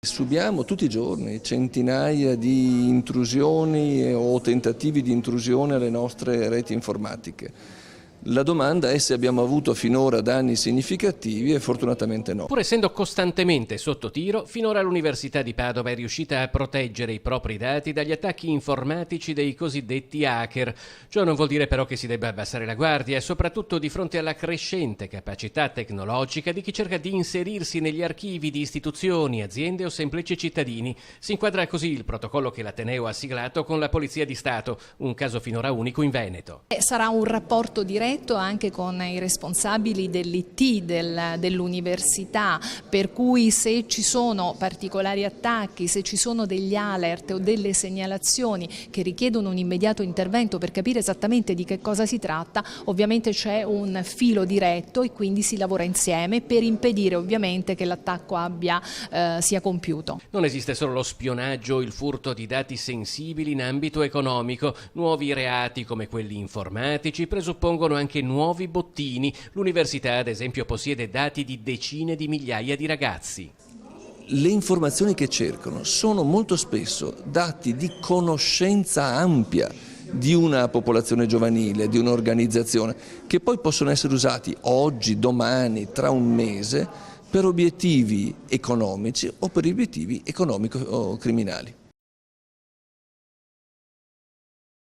Subiamo tutti i giorni centinaia di intrusioni o tentativi di intrusione alle nostre reti informatiche. La domanda è se abbiamo avuto finora danni significativi e fortunatamente no. Pur essendo costantemente sotto tiro, finora l'Università di Padova è riuscita a proteggere i propri dati dagli attacchi informatici dei cosiddetti hacker. Ciò non vuol dire però che si debba abbassare la guardia, soprattutto di fronte alla crescente capacità tecnologica di chi cerca di inserirsi negli archivi di istituzioni, aziende o semplici cittadini. Si inquadra così il protocollo che l'Ateneo ha siglato con la Polizia di Stato, un caso finora unico in Veneto. Sarà un rapporto diretto anche con i responsabili dell'IT dell'università, per cui se ci sono particolari attacchi, se ci sono degli alert o delle segnalazioni che richiedono un immediato intervento per capire esattamente di che cosa si tratta, ovviamente c'è un filo diretto e quindi si lavora insieme per impedire ovviamente che l'attacco sia compiuto. Non esiste solo lo spionaggio o il furto di dati sensibili in ambito economico. Nuovi reati come quelli informatici presuppongono anche nuovi bottini. L'università, ad esempio, possiede dati di decine di migliaia di ragazzi. Le informazioni che cercano sono molto spesso dati di conoscenza ampia di una popolazione giovanile, di un'organizzazione, che poi possono essere usati oggi, domani, tra un mese, per obiettivi economici o per obiettivi economico-criminali.